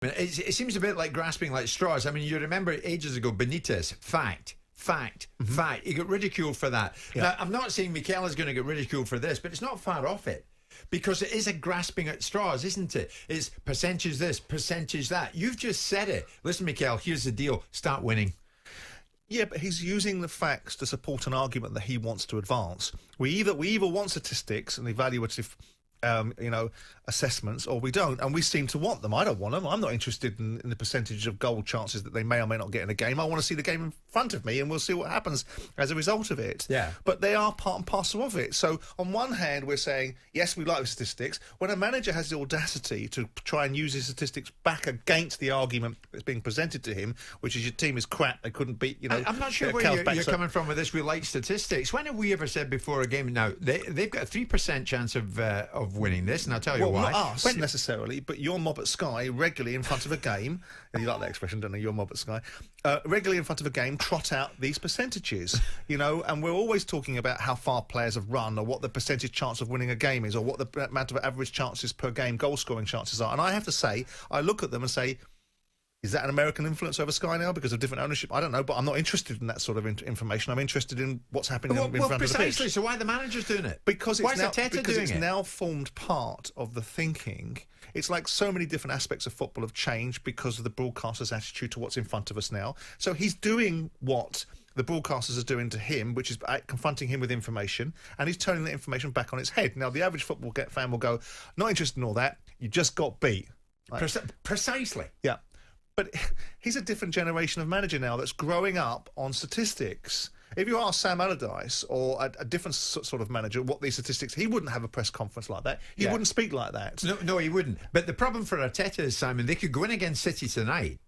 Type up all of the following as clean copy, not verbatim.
I mean, it seems a bit like grasping like straws. I mean, you remember ages ago, Benitez, fact. He got ridiculed for that. Yeah. Now, I'm not saying Mikel is going to get ridiculed for this, but it's not far off it. Because it is a grasping at straws, isn't it? It's percentage this, percentage that. You've just said it. Listen, Mikel, here's the deal. Start winning. Yeah, but he's using the facts to support an argument that he wants to advance. We either want statistics and evaluative assessments, or we don't, and we seem to want them. I don't want them. I'm not interested in the percentage of goal chances that they may or may not get in a game. I want to see the game in front of me, and we'll see what happens as a result of it. Yeah. But they are part and parcel of it. So on one hand, we're saying, yes, we like the statistics. When a manager has the audacity to try and use his statistics back against the argument that's being presented to him, which is your team is crap, they couldn't beat, I'm not sure where you're coming from with this. We like statistics. When have we ever said before a game, now, they've got a 3% chance of winning this, and I'll tell you why. Not us necessarily, but your mob at Sky regularly in front of a game, and you like that expression, don't you? Your mob at Sky, regularly in front of a game, trot out these percentages, and we're always talking about how far players have run, or what the percentage chance of winning a game is, or what the amount of average chances per game, goal scoring chances are. And I have to say, I look at them and say, is that an American influence over Sky now because of different ownership? I don't know, but I'm not interested in that sort of information. I'm interested in what's happening in front of the pitch. Precisely. So why are the managers doing it? Because why is Arteta doing it's it? now formed part of the thinking. It's like so many different aspects of football have changed because of the broadcaster's attitude to what's in front of us now. So he's doing what the broadcasters are doing to him, which is confronting him with information, and he's turning the information back on its head. Now, the average football fan will go, not interested in all that, you just got beat. Precisely. Yeah. But he's a different generation of manager now that's growing up on statistics. If you ask Sam Allardyce or a different sort of manager what these statistics, he wouldn't have a press conference like that. He wouldn't speak like that. No, he wouldn't. But the problem for Arteta is, Simon, they could go in against City tonight,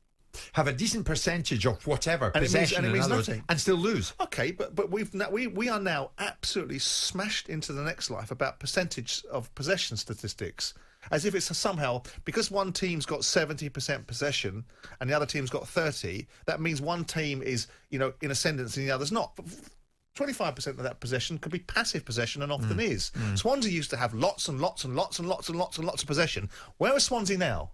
have a decent percentage of whatever possession and still lose. Okay, but we are now absolutely smashed into the next life about percentage of possession statistics. As if it's somehow, because one team's got 70% possession and the other team's got 30, that means one team is, in ascendance and the other's not. 25% of that possession could be passive possession and often is. Swansea used to have lots and lots and lots and lots and lots and lots of possession. Where are Swansea now?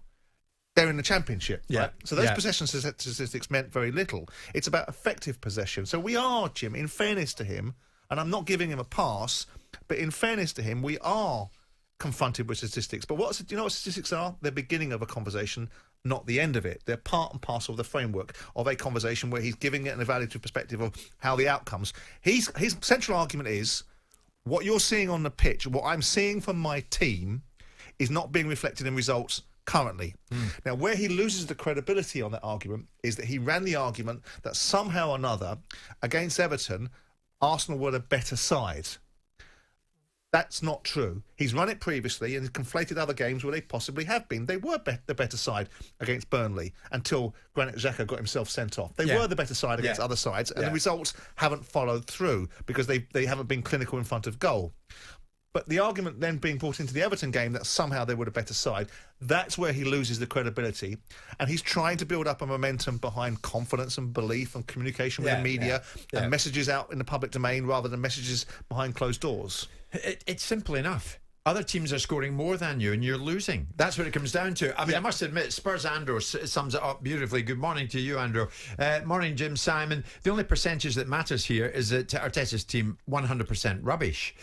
They're in the Championship. Yeah. Right? So those possession statistics meant very little. It's about effective possession. So we are, Jim, in fairness to him, and I'm not giving him a pass, but in fairness to him, we are confronted with statistics. But what statistics are? They're beginning of a conversation, not the end of it. They're part and parcel of the framework of a conversation where he's giving it an evaluative perspective of how the outcomes. His central argument is, what you're seeing on the pitch, what I'm seeing from my team, is not being reflected in results currently. Now, where he loses the credibility on that argument is that he ran the argument that somehow or another, against Everton, Arsenal were the better side. That's not true. He's run it previously and conflated other games where they possibly have been. They were the better side against Burnley until Granit Xhaka got himself sent off. They were the better side against other sides, and the results haven't followed through because they haven't been clinical in front of goal. But the argument then being brought into the Everton game that somehow they were the better side, that's where he loses the credibility. And he's trying to build up a momentum behind confidence and belief and communication with the media and messages out in the public domain rather than messages behind closed doors. It's simple enough. Other teams are scoring more than you and you're losing. That's what it comes down to. I mean, I must admit, Spurs Andrew sums it up beautifully. Good morning to you, Andrew. Morning, Jim, Simon. The only percentage that matters here is that Arteta's team 100% rubbish.